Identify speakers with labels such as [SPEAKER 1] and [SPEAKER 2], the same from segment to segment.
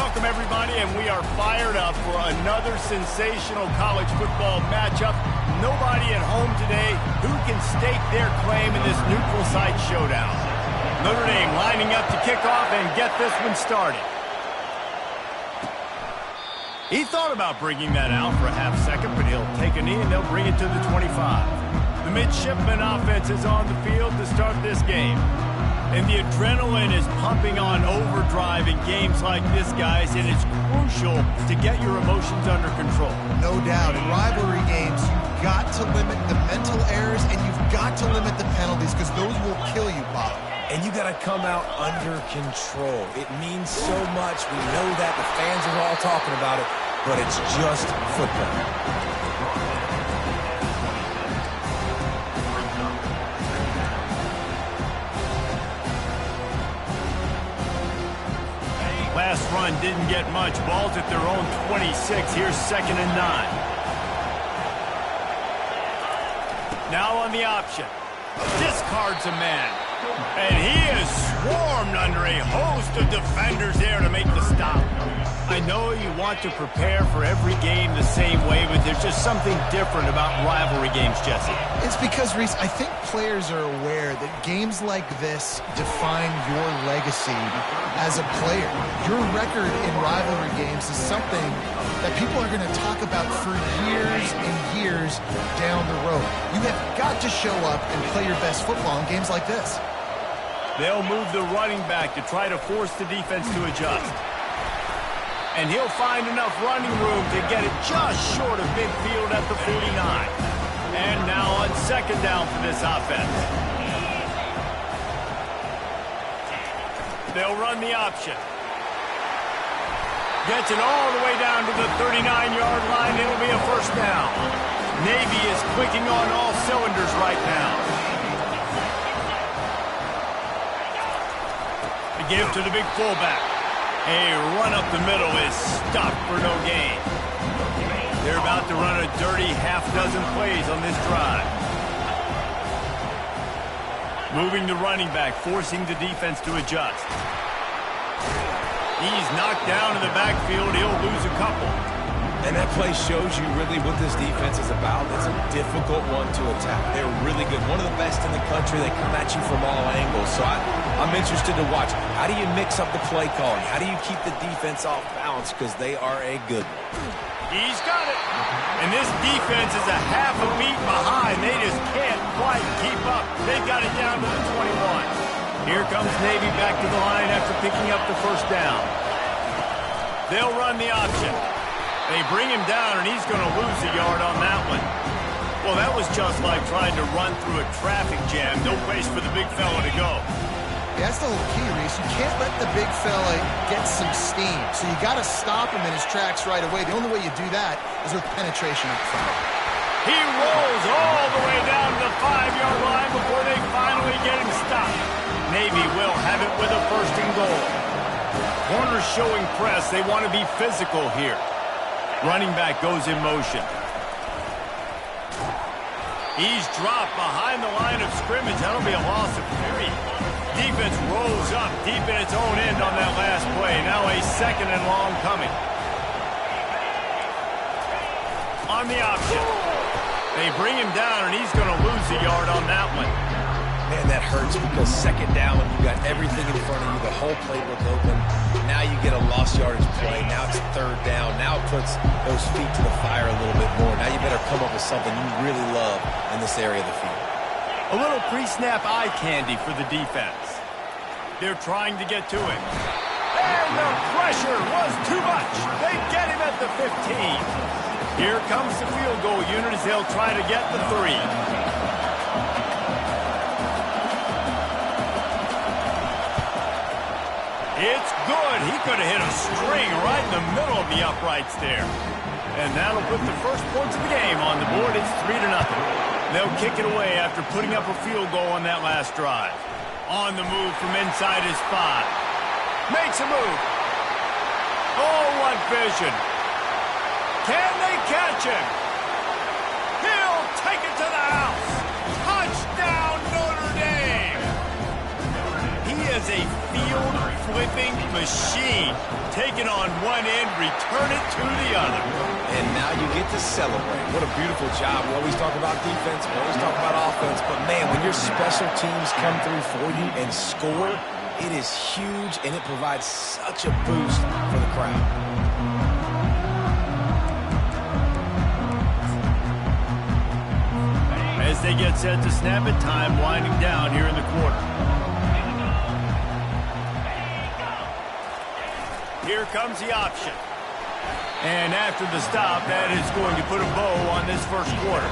[SPEAKER 1] Welcome, everybody, and we are fired up for another sensational college football matchup. Nobody at home today who can stake their claim in this neutral site showdown. Notre Dame lining up to kick off and get this one started. He thought about bringing that out for a half second, but he'll take a knee and they'll bring it to the 25. The midshipman offense is on the field to start this game. And the adrenaline is pumping on overdrive in games like this, guys, and it's crucial to get your emotions under control.
[SPEAKER 2] No doubt. In rivalry games, you've got to limit the mental errors and you've got to limit the penalties because those will kill you, Bob.
[SPEAKER 3] And you got to come out under control. It means so much. We know that. The fans are all talking about it, but it's just football.
[SPEAKER 1] Last run didn't get much. Ball's at their own 26. Here's 2nd and 9. Now on the option. Discards a man. And he is swarmed under a host of defenders there to make the stop. I know you want to prepare for every game the same way, but there's just something different about rivalry games, Jesse.
[SPEAKER 2] It's because, Reese, I think players are aware that games like this define your legacy as a player. Your record in rivalry games is something that people are going to talk about for years and years down the road. You have got to show up and play your best football in games like this.
[SPEAKER 1] They'll move the running back to try to force the defense to adjust. And he'll find enough running room to get it just short of midfield at the 49. And now on 2nd down for this offense. They'll run the option. Gets it all the way down to the 39-yard line. It'll be a 1st down. Navy is clicking on all cylinders right now. The give to the big fullback. A run up the middle is stopped for no gain. They're about to run a dirty half-dozen plays on this drive. Moving the running back, forcing the defense to adjust. He's knocked down in the backfield. He'll lose a couple.
[SPEAKER 3] And that play shows you really what this defense is about. It's a difficult one to attack. They're really good. One of the best in the country. They come at you from all angles. So I'm interested to watch. How do you mix up the play calling? How do you keep the defense off balance? Because they are a good one.
[SPEAKER 1] He's got it. And this defense is a half a beat behind. They just can't quite keep up. They've got it down to the 21. Here comes Navy back to the line after picking up the 1st down. They'll run the option. They bring him down, and he's going to lose a yard on that one. Well, that was just like trying to run through a traffic jam. No place for the big fella to go.
[SPEAKER 2] Yeah, that's the whole key, Reese. You can't let the big fella get some steam. So you got to stop him in his tracks right away. The only way you do that is with penetration up front.
[SPEAKER 1] He rolls all the way down to the 5-yard line before they finally get him stopped. Navy will have it with a 1st and goal. Corners showing press. They want to be physical here. Running back goes in motion. He's dropped behind the line of scrimmage. That'll be a loss of 3. Defense rolls up deep in its own end on that last play. Now a 2nd and long coming. On the option. They bring him down, and he's going to lose a yard on that one.
[SPEAKER 3] Man, that hurts because 2nd down, you got everything in front of you, the whole playbook open. Now you get a lost yardage play. Now it's 3rd down. Now it puts those feet to the fire a little bit more. Now you better come up with something you really love in this area of the field.
[SPEAKER 1] A little pre-snap eye candy for the defense. They're trying to get to him. And the pressure was too much. They get him at the 15. Here comes the field goal unit as they'll try to get the 3. It's good. He could have hit a string right in the middle of the uprights there. And that'll put the first points of the game on the board. It's 3-0. They'll kick it away after putting up a field goal on that last drive. On the move from inside his 5. Makes a move. Oh, what vision. Can they catch him? He'll take it to the house. Touchdown, Notre Dame. He is a field flipping machine. Taking on one end, return it to the other.
[SPEAKER 3] And now you get to celebrate. What a beautiful job. We always talk about defense, we always talk about offense, but man, when your special teams come through for you and score, it is huge, and it provides such a boost for the crowd.
[SPEAKER 1] As they get set to snap it, time winding down here in the quarter. Here comes the option. And after the stop, that is going to put a bow on this first quarter.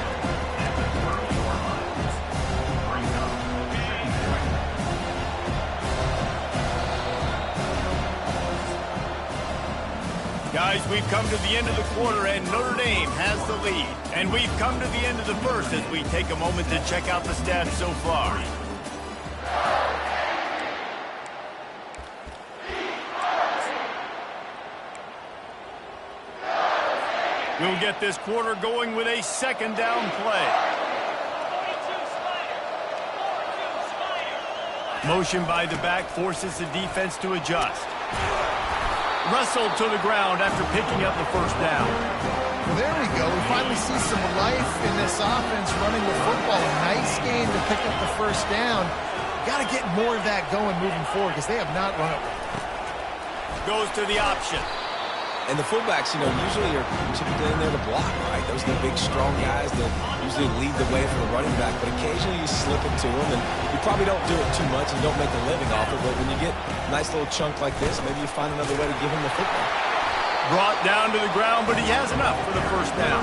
[SPEAKER 1] Guys, we've come to the end of the quarter, and Notre Dame has the lead. And we've come to the end of the first as we take a moment to check out the stats so far. We'll get this quarter going with a second down play. Motion by the back forces the defense to adjust. Wrestled to the ground after picking up the first down.
[SPEAKER 2] Well, there we go. We finally see some life in this offense running the football. A nice game to pick up the first down. Got to get more of that going moving forward because they have not run it well.
[SPEAKER 1] Goes to the option.
[SPEAKER 3] And the fullbacks, usually are typically in there to block, right? Those are the big, strong guys that usually lead the way for the running back. But occasionally you slip it to them, and you probably don't do it too much and don't make a living off it. But when you get a nice little chunk like this, maybe you find another way to give him the football.
[SPEAKER 1] Brought down to the ground, but he has enough for the first down.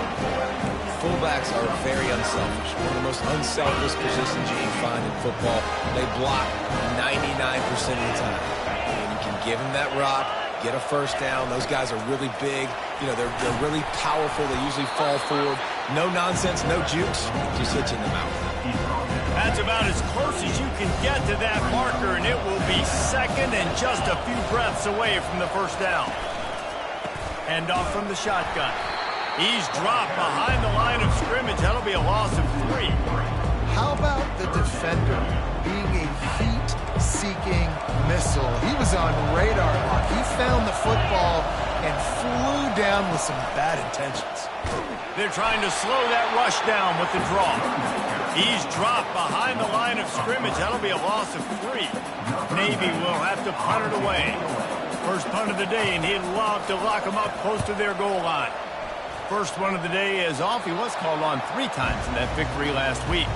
[SPEAKER 3] Fullbacks are very unselfish. One of the most unselfish positions you can find in football. They block 99% of the time. And you can give them that rock, get a first down. Those guys are really big. They're really powerful. They usually fall forward. No nonsense, no jukes. Just hit you in the mouth.
[SPEAKER 1] That's about as close as you can get to that marker, and it will be second and just a few breaths away from the first down. Hand off from the shotgun. He's dropped behind the line of scrimmage. That'll be a loss of 3.
[SPEAKER 2] How about the defender being a heat-seeking missile? He was on radar lock. He found the football and flew down with some bad intentions.
[SPEAKER 1] They're trying to slow that rush down with the draw. He's dropped behind the line of scrimmage. That'll be a loss of 3. Navy will have to punt it away. First punt of the day, and he'd love to lock them up close to their goal line. First one of the day is off. He was called on 3 times in that victory last week.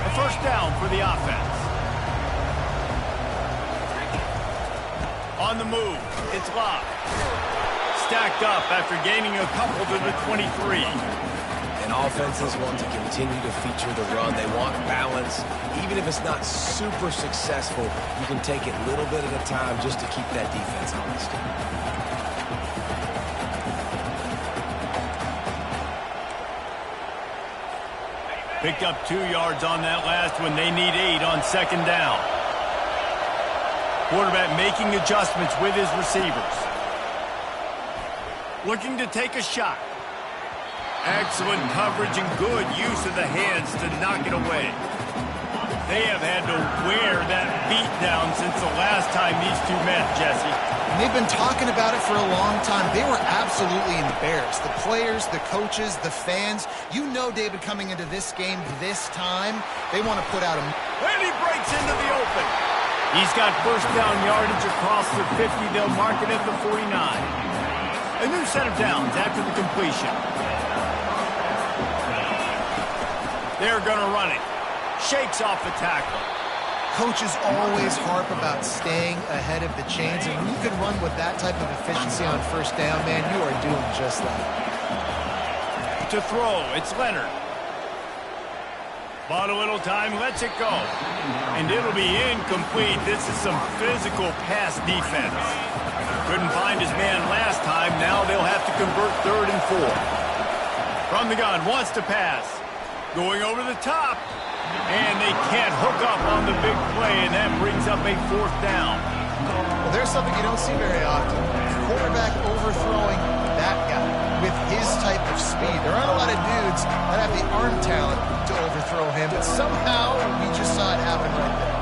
[SPEAKER 1] A first down for the offense. On the move, it's locked. Stacked up after gaining a couple to the 23.
[SPEAKER 3] And offenses want to continue to feature the run. They want balance. Even if it's not super successful, you can take it little bit at a time just to keep that defense honest.
[SPEAKER 1] Picked up 2 yards on that last one. They need 8 on second down. Quarterback making adjustments with his receivers. Looking to take a shot. Excellent coverage and good use of the hands to knock it away. They have had to wear that beat down since the last time these two met, Jesse.
[SPEAKER 2] And they've been talking about it for a long time. They were absolutely embarrassed. The players, the coaches, the fans. You know, David, coming into this game this time, they want to put out a...
[SPEAKER 1] And he breaks into the open. He's got first down yardage across the 50. They'll mark it at the 49. A new set of downs after the completion. They're going to run it. Shakes off the tackle.
[SPEAKER 2] Coaches always harp about staying ahead of the chains, and when you can run with that type of efficiency on first down, man, you are doing just that.
[SPEAKER 1] To throw, it's Leonard. Bought a little time, lets it go. And it'll be incomplete. This is some physical pass defense. Couldn't find his man last time. Now they'll have to convert 3rd and 4. From the gun, wants to pass. Going over the top. And they can't hook up on the big play, and that brings up a 4th down.
[SPEAKER 2] Well, there's something you don't see very often. Quarterback overthrowing that guy with his type of speed. There aren't a lot of dudes that have the arm talent to overthrow him, but somehow we just saw it happen right there.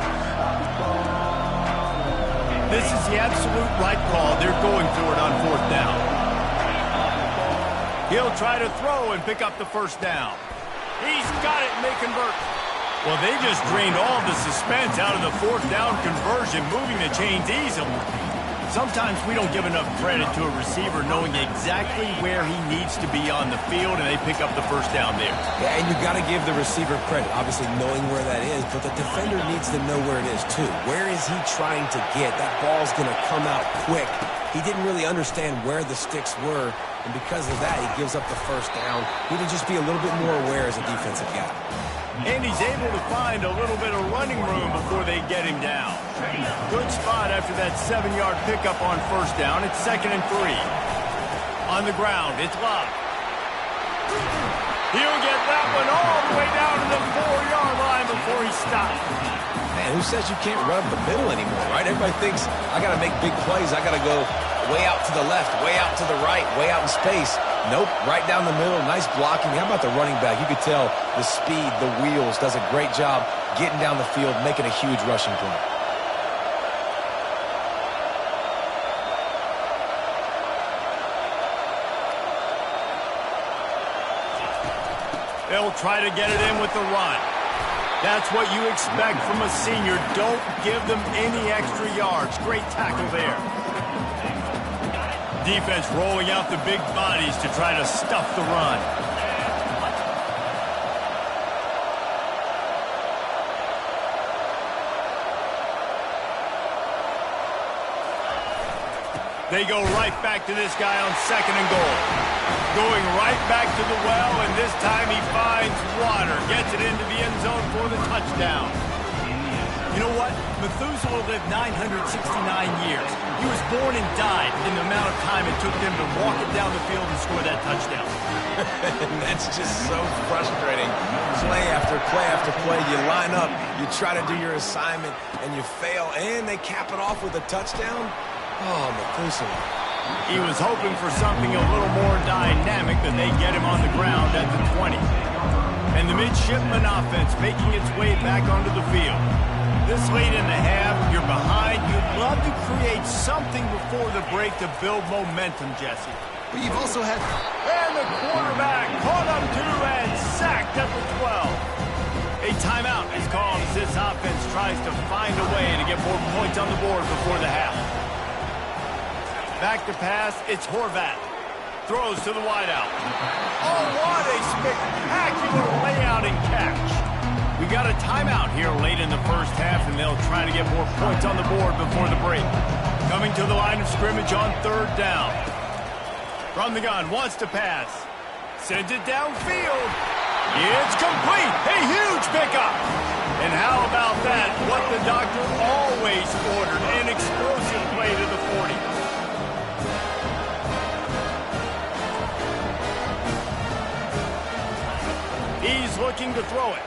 [SPEAKER 1] This is the absolute right call. They're going for it on 4th down. He'll try to throw and pick up the 1st down. He's got it, and they convert. Well, they just drained all the suspense out of the 4th down conversion, moving the chains easily. Sometimes we don't give enough credit to a receiver knowing exactly where he needs to be on the field, and they pick up the 1st down there.
[SPEAKER 3] Yeah, and you got to give the receiver credit, obviously knowing where that is, but the defender needs to know where it is too. Where is he trying to get? That ball's going to come out quick. He didn't really understand where the sticks were, and because of that, he gives up the 1st down. He needs to just be a little bit more aware as a defensive guy.
[SPEAKER 1] And he's able to find a little bit of running room before they get him down. Good spot after that 7-yard pickup on 1st down. It's 2nd and 3. On the ground, it's Love. He'll get that one all the way down to the 4-yard line before he stops.
[SPEAKER 3] Man, who says you can't run the middle anymore, right? Everybody thinks, I got to make big plays. I got to go way out to the left, way out to the right, way out in space. Nope, right down the middle, nice blocking. How about the running back? You could tell the speed, the wheels, does a great job getting down the field, making a huge rushing play.
[SPEAKER 1] They'll try to get it in with the run. That's what you expect from a senior. Don't give them any extra yards. Great tackle there. Defense rolling out the big bodies to try to stuff the run. They go right back to this guy on 2nd and goal. Going right back to the well, and this time he finds water. Gets it into the end zone for the touchdown. You know what? Methuselah lived 969 years. He was born and died in the amount of time it took them to walk it down the field and score that touchdown.
[SPEAKER 3] That's just so frustrating. Play after play after play. You line up, you try to do your assignment, and you fail, and they cap it off with a touchdown? Oh, Methuselah.
[SPEAKER 1] He was hoping for something a little more dynamic, but they get him on the ground at the 20. And the midshipman offense making its way back onto the field. This late in the half, you're behind. You'd love to create something before the break to build momentum, Jesse.
[SPEAKER 2] But you've also had...
[SPEAKER 1] And the quarterback caught up to and sacked at the 12. A timeout is called as this offense tries to find a way to get more points on the board before the half. Back to pass, it's Horvat. Throws to the wideout. Oh, what a spectacular layout and catch. We got a timeout here late in the 1st half, and they'll try to get more points on the board before the break. Coming to the line of scrimmage on 3rd down. From the gun, wants to pass. Sends it downfield. It's complete. A huge pickup. And how about that? What the doctor always ordered. An explosive play to the 40. He's looking to throw it.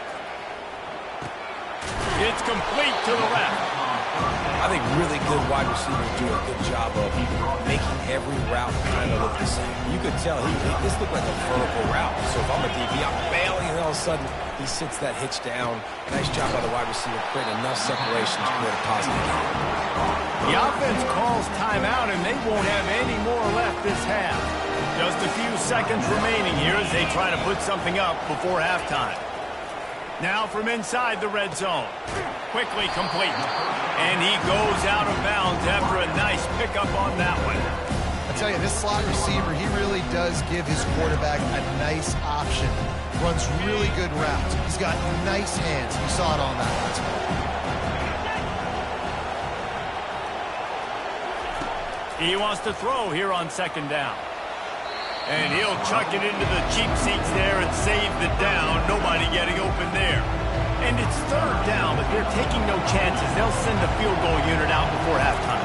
[SPEAKER 1] It's complete to the left.
[SPEAKER 3] I think really good wide receivers do a good job of making every route kind of look the same. You could tell this looked like a vertical route. So if I'm a DB, I'm bailing, and all of a sudden he sits that hitch down. Nice job by the wide receiver, creating enough separation to create a positive game.
[SPEAKER 1] The offense calls timeout, and they won't have any more left this half. Just a few seconds remaining here as they try to put something up before halftime. Now from inside the red zone. Quickly complete. And he goes out of bounds after a nice pickup on that one.
[SPEAKER 2] I tell you, this slot receiver, he really does give his quarterback a nice option. Runs really good routes. He's got nice hands. We saw it on that last
[SPEAKER 1] play. He wants to throw here on 2nd down. And he'll chuck it into the cheap seats there and save the down. Nobody getting open there. And it's 3rd down, but they're taking no chances. They'll send the field goal unit out before halftime.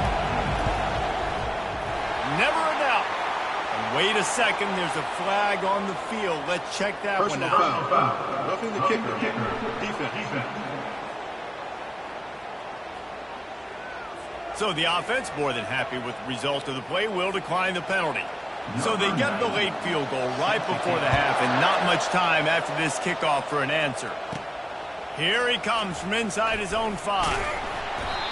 [SPEAKER 1] Never a doubt. And Wait a second, there's a flag on the field. Let's check that one out.
[SPEAKER 4] Foul. Roughing the kicker. Defense.
[SPEAKER 1] So the offense, more than happy with the result of the play, will decline the penalty. So they get the late field goal right before the half and not much time after this kickoff for an answer. Here he comes from inside his own 5.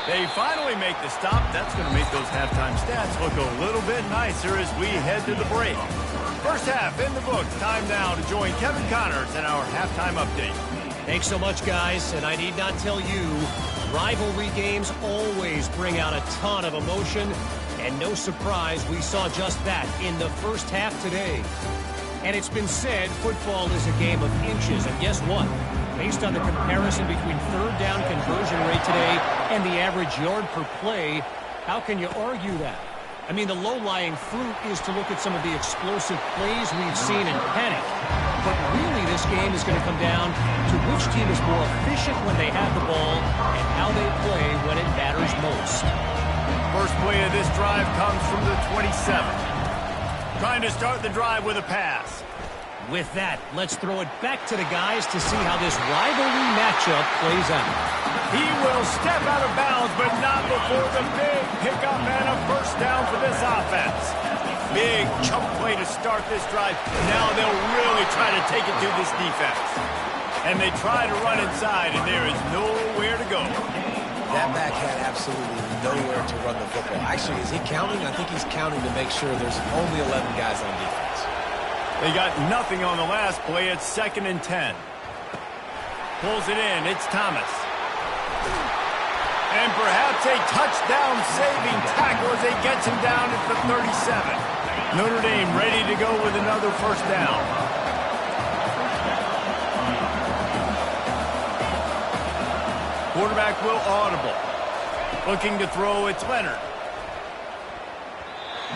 [SPEAKER 1] They finally make the stop. That's going to make those halftime stats look a little bit nicer as we head to the break. First half in the books. Time now to join Kevin Connors in our halftime update.
[SPEAKER 5] Thanks so much, guys. And I need not tell you, rivalry games always bring out a ton of emotion. And no surprise, we saw just that in the first half today. And it's been said, football is a game of inches. And guess what? Based on the comparison between third down conversion rate today and the average yard per play, how can you argue that? I mean, the low-lying fruit is to look at some of the explosive plays we've seen in panic. But really, this game is going to come down to which team is more efficient when they have the ball and how they play when it matters most.
[SPEAKER 1] First play of this drive comes from the 27. Trying to start the drive with a pass.
[SPEAKER 5] With that, let's throw it back to the guys to see how this rivalry matchup plays out.
[SPEAKER 1] He will step out of bounds, but not before the big pickup and a first down for this offense. Big chunk play to start this drive. Now they'll really try to take it to this defense. And they try to run inside, and there is nowhere to go.
[SPEAKER 3] That back had absolutely nowhere to run the football. Actually, is he counting? I think he's counting to make sure there's only 11 guys on defense.
[SPEAKER 1] They got nothing on the last play. It's 2nd and 10. Pulls it in. It's Thomas. And perhaps a touchdown-saving tackle as he gets him down at the 37. Notre Dame ready to go with another first down. Quarterback will audible. Looking to throw, it's Leonard.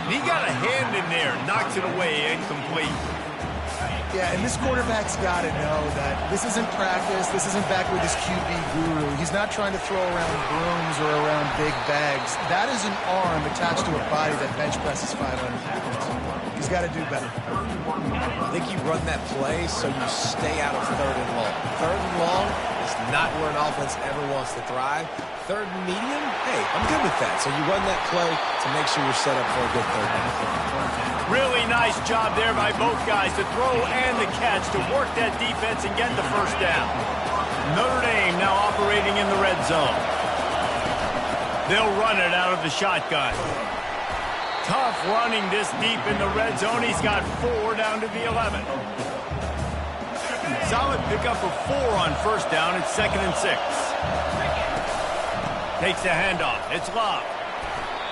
[SPEAKER 1] He got a hand in there, knocks it away, incomplete.
[SPEAKER 2] Yeah, and this quarterback's got to know that this isn't practice. This isn't back with his QB guru. He's not trying to throw around brooms or around big bags. That is an arm attached to a body that bench presses 500 pounds. He's got to do better.
[SPEAKER 3] I think you run that play so you stay out of 3rd and long. 3rd and long is not where an offense ever wants to thrive. 3rd and medium, hey, I'm good with that. So you run that play to make sure you're set up for a good 3rd down.
[SPEAKER 1] Really nice job there by both guys to throw and the catch to work that defense and get the first down. Notre Dame now operating in the red zone. They'll run it out of the shotgun. Tough running this deep in the red zone. He's got 4 down to the 11. Solid pickup of 4 on first down. It's 2nd and 6. Takes the handoff. It's Love.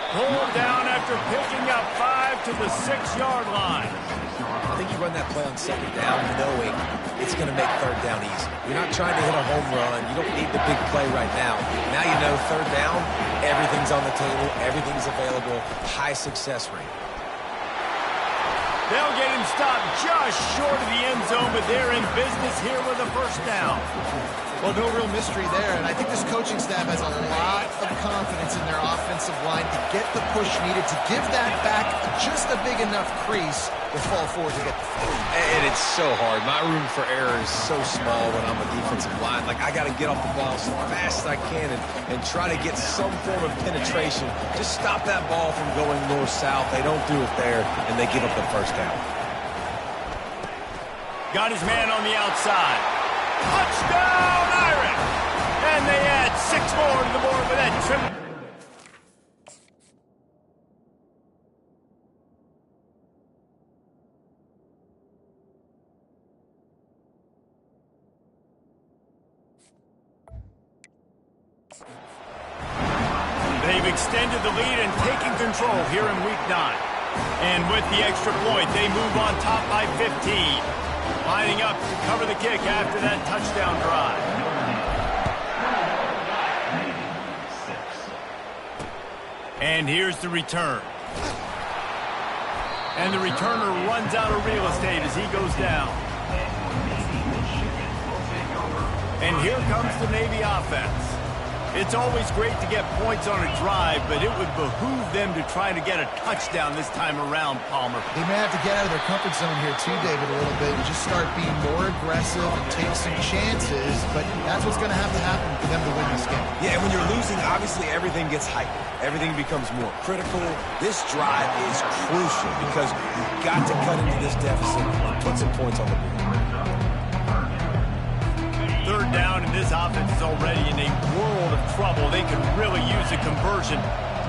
[SPEAKER 1] Pulled down after picking up 5 to the 6-yard line.
[SPEAKER 3] I think you run that play on 2nd down knowing it's going to make 3rd down easy. You're not trying to hit a home run. You don't need the big play right now. Now you know 3rd down, everything's on the table, everything's available, high success rate.
[SPEAKER 1] They'll get him stopped just short of the end zone, but they're in business here with a first down.
[SPEAKER 2] Well, no real mystery there, and I think this coaching staff has a lot of confidence in their offensive line to get the push needed to give that back just a big enough crease to fall forward to get the foul.
[SPEAKER 3] And it's so hard. My room for error is so small when I'm a defensive line. Like, I got to get off the ball as fast as I can and try to get some form of penetration. Just stop that ball from going north-south. They don't do it there, and they give up the first down.
[SPEAKER 1] Got his man on the outside. Touchdown, Irish! And they add 6 more to the board with that triple. They've extended the lead and taken control here in Week 9. And with the extra point, they move on top by 15. Lining up to cover the kick after that touchdown drive. And here's the return. And the returner runs out of real estate as he goes down. And here comes the Navy offense. It's always great to get points on a drive, but it would behoove them to try to get a touchdown this time around, Palmer.
[SPEAKER 2] They may have to get out of their comfort zone here too, David, a little bit and just start being more aggressive and take some chances, but that's what's going to have to happen for them to win this game.
[SPEAKER 3] Yeah, and when you're losing, obviously everything gets heightened. Everything becomes more critical. This drive is crucial because you've got to cut into this deficit and put some points on the board.
[SPEAKER 1] Third down, and this offense is already in a world of trouble. They could really use a conversion,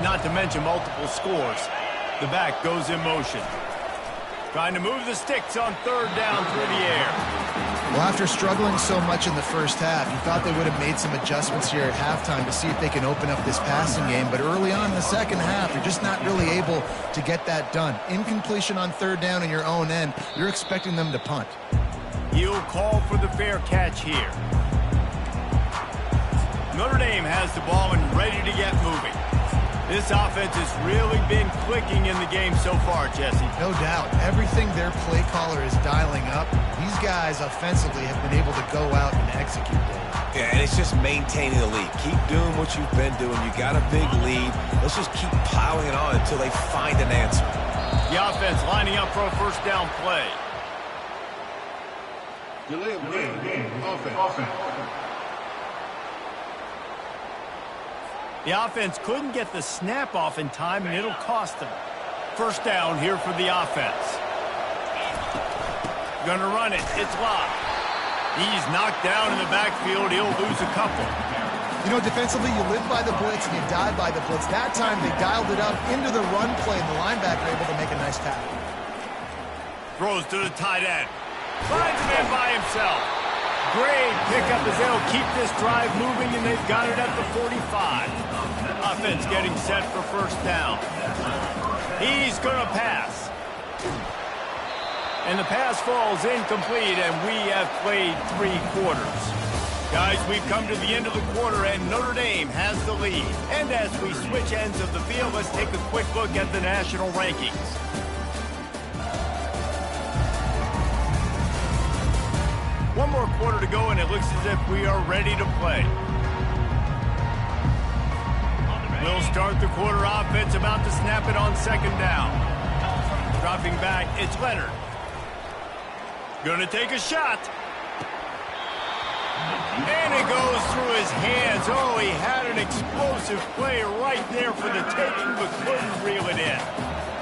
[SPEAKER 1] not to mention multiple scores. The back goes in motion. Trying to move the sticks on third down through the air.
[SPEAKER 2] Well, after struggling so much in the first half, you thought they would have made some adjustments here at halftime to see if they can open up this passing game. But early on in the second half, they're just not really able to get that done. Incompletion on third down in your own end, you're expecting them to punt.
[SPEAKER 1] He'll call for the fair catch here. Notre Dame has the ball and ready to get moving. This offense has really been clicking in the game so far, Jesse.
[SPEAKER 2] No doubt. Everything their play caller is dialing up, these guys offensively have been able to go out and execute that.
[SPEAKER 3] Yeah, and it's just maintaining the lead. Keep doing what you've been doing. You got a big lead. Let's just keep piling it on until they find an answer.
[SPEAKER 1] The offense lining up for a first down play.
[SPEAKER 4] Delay of game. Offense.
[SPEAKER 1] The offense couldn't get the snap off in time, and it'll cost them. First down here for the offense. Gonna run it. It's locked. He's knocked down in the backfield. He'll lose a couple.
[SPEAKER 2] You know, defensively, you live by the blitz and you die by the blitz. That time, they dialed it up into the run play, and the linebacker able to make a nice tackle.
[SPEAKER 1] Throws to the tight end. Finds a man by himself. Great pickup as they'll keep this drive moving, and they've got it at the 45. Offense getting set for first down. He's going to pass. And the pass falls incomplete, and we have played 3 quarters. Guys, we've come to the end of the quarter, and Notre Dame has the lead. And as we switch ends of the field, let's take a quick look at the national rankings. One more quarter to go, and it looks as if we are ready to play. We'll start the quarter offense, about to snap it on second down. Dropping back, it's Leonard. Gonna take a shot. And it goes through his hands. Oh, he had an explosive play right there for the taking, but couldn't reel it in.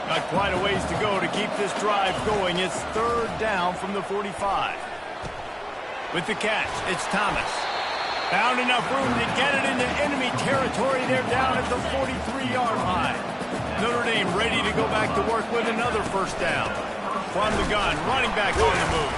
[SPEAKER 1] Got quite a ways to go to keep this drive going. It's third down from the 45. With the catch, it's Thomas. Found enough room to get it into enemy territory. They're down at the 43-yard line. Notre Dame ready to go back to work with another first down. From the gun, running back on the move.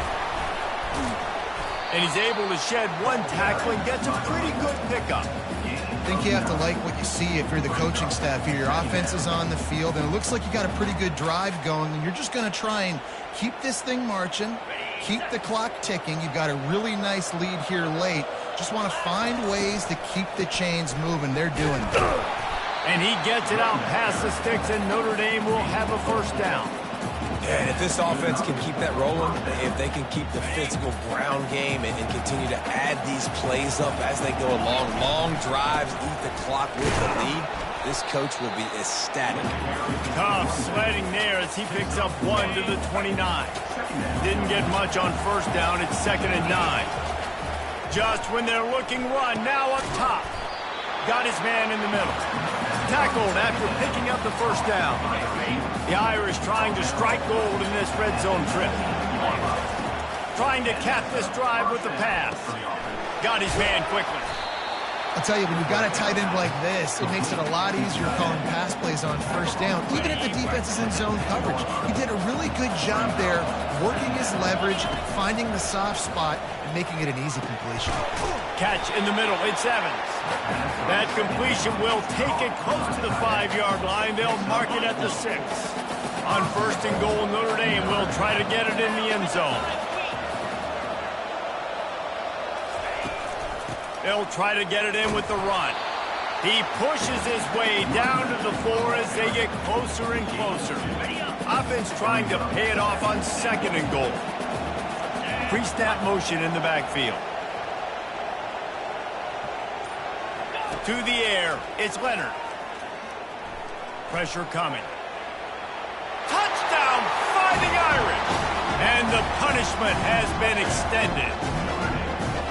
[SPEAKER 1] And he's able to shed one tackle and gets a pretty good pickup.
[SPEAKER 2] I think you have to like what you see if you're the coaching staff here. Your offense is on the field, and it looks like you got a pretty good drive going, and you're just going to try and keep this thing marching, keep the clock ticking. You've got a really nice lead here late. Just want to find ways to keep the chains moving. They're doing it.
[SPEAKER 1] And he gets it out past the sticks, and Notre Dame will have a first down.
[SPEAKER 3] And if this offense can keep that rolling, if they can keep the physical ground game and continue to add these plays up as they go along, long drives, eat the clock with the lead, this coach will be ecstatic.
[SPEAKER 1] Tough sledding there as he picks up 1 to the 29. Didn't get much on first down. It's 2nd and 9. Just when they're looking run, now up top. Got his man in the middle. Tackled after picking up the first down. The Irish trying to strike gold in this red zone trip. Trying to cap this drive with the pass. Got his man quickly.
[SPEAKER 2] I'll tell you, when you've got a tight end like this, it makes it a lot easier calling pass plays on first down, even if the defense is in zone coverage. He did a really good job there, working his leverage, finding the soft spot, and making it an easy completion.
[SPEAKER 1] Catch in the middle, it's Evans. That completion will take it close to the 5-yard line. They'll mark it at the 6. On first and goal, Notre Dame will try to get it in the end zone. They'll try to get it in with the run. He pushes his way down to the 4 as they get closer and closer. Offense trying to pay it off on second and goal. Pre-snap motion in the backfield. To the air, it's Leonard. Pressure coming. Touchdown, Fighting Irish! And the punishment has been extended.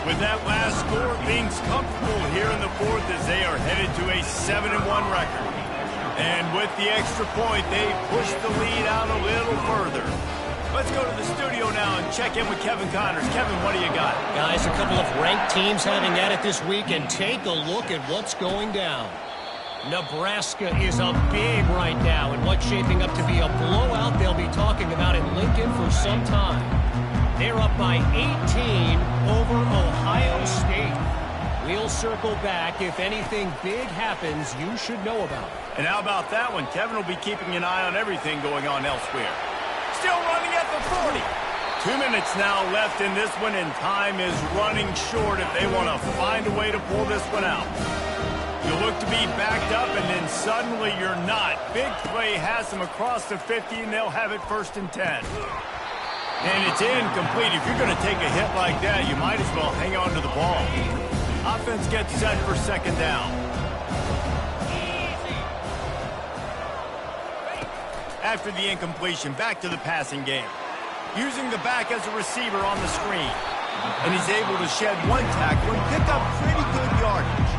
[SPEAKER 1] With that last score, things comfortable here in the fourth as they are headed to a 7-1 record. And with the extra point, they push the lead out a little further. Let's go to the studio now and check in with Kevin Connors. Kevin, what do you got?
[SPEAKER 5] Guys, a couple of ranked teams having at it this week, and take a look at what's going down. Nebraska is up big right now in what's shaping up to be a blowout they'll be talking about in Lincoln for some time. They're up by 18 over Ohio State. We'll circle back. If anything big happens, you should know about it.
[SPEAKER 1] And how about that one? Kevin will be keeping an eye on everything going on elsewhere. Still running at the 40. 2 minutes now left in this one, and time is running short if they want to find a way to pull this one out. You look to be backed up, and then suddenly you're not. Big play has them across the 50, and they'll have it 1st and 10. And it's incomplete. If you're going to take a hit like that, you might as well hang on to the ball. Offense gets set for 2nd down. After the incompletion, back to the passing game. Using the back as a receiver on the screen. And he's able to shed 1 tackle and pick up pretty good yardage.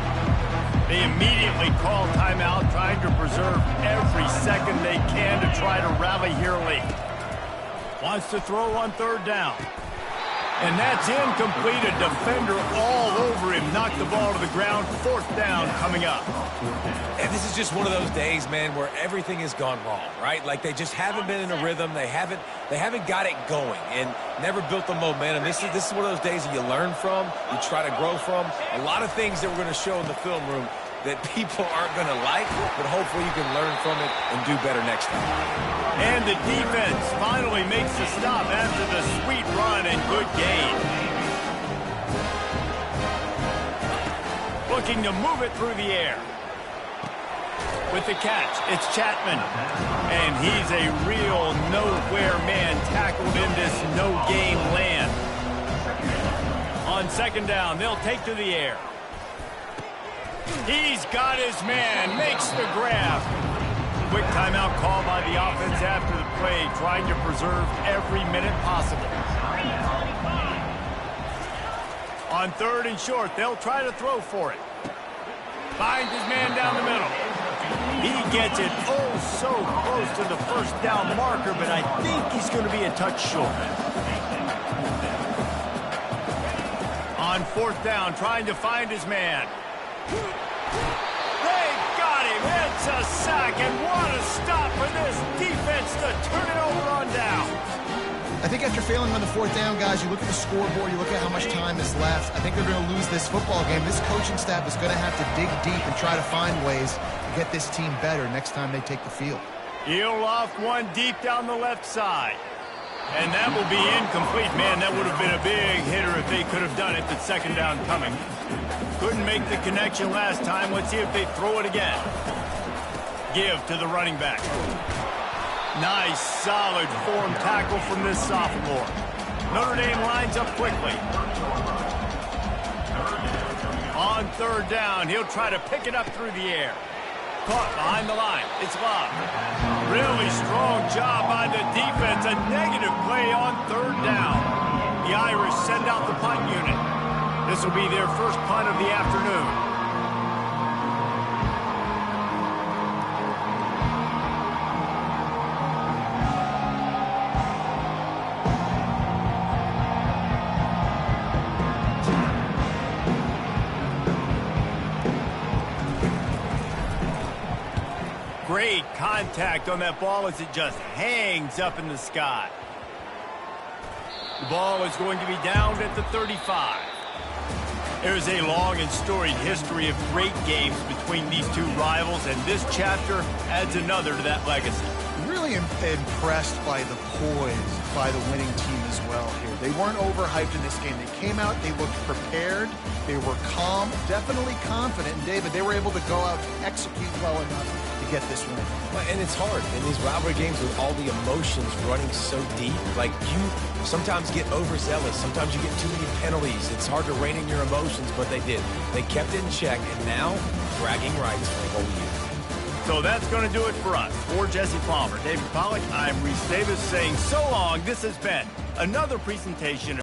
[SPEAKER 1] They immediately call timeout, trying to preserve every second they can to try to rally here late. Wants to throw on 3rd down. And that's incomplete. A defender all over him. Knocked the ball to the ground. 4th down coming up.
[SPEAKER 3] And this is just one of those days, man, where everything has gone wrong, right? Like they just haven't been in a rhythm. They haven't got it going and never built the momentum. This is one of those days that you learn from, you try to grow from. A lot of things that we're going to show in the film room that people aren't going to like, but hopefully you can learn from it and do better next time.
[SPEAKER 1] And the defense finally makes the stop after the sweet run and good gain. Looking to move it through the air. With the catch, it's Chapman. And he's a real nowhere man tackled in this no-game land. On 2nd down, they'll take to the air. He's got his man, makes the grab. Quick timeout call by the offense after the play, trying to preserve every minute possible. On 3rd and short, they'll try to throw for it. Finds his man down the middle. He gets it so close to the 1st down marker, but I think he's going to be a touch short. On 4th down, trying to find his man. They got him. It's a sack, and what a stop for this defense to turn it over on down.
[SPEAKER 2] I think after failing on the 4th down, guys, you look at the scoreboard, you look at how much time is left. I think they're going to lose this football game. This coaching staff is going to have to dig deep and try to find ways to get this team better next time they take the field.
[SPEAKER 1] He'll loft one deep down the left side. And that will be incomplete. Man, that would have been a big hitter if they could have done it. The 2nd down coming. Couldn't make the connection last time. Let's see if they throw it again. Give to the running back. Nice, solid form tackle from this sophomore. Notre Dame lines up quickly. On 3rd down, he'll try to pick it up through the air. Caught behind the line. It's Love. Really strong job by the defense. A negative play on 3rd down. The Irish send out the punt unit. This will be their first punt of the afternoon. Great contact on that ball as it just hangs up in the sky. The ball is going to be downed at the 35. There's a long and storied history of great games between these two rivals, and this chapter adds another to that legacy.
[SPEAKER 2] really impressed by the poise by the winning team as well here. They weren't overhyped in this game. They came out, they looked prepared, they were calm, definitely confident. And David, they were able to go out and execute well enough to get this win.
[SPEAKER 3] And it's hard in these rivalry games with all the emotions running so deep. Like, you sometimes get overzealous. Sometimes you get too many penalties. It's hard to rein in your emotions, but they did. They kept it in check, and now bragging rights for the whole year.
[SPEAKER 1] So that's going to do it for us. For Jesse Palmer, David Pollack, I'm Reese Davis saying so long. This has been another presentation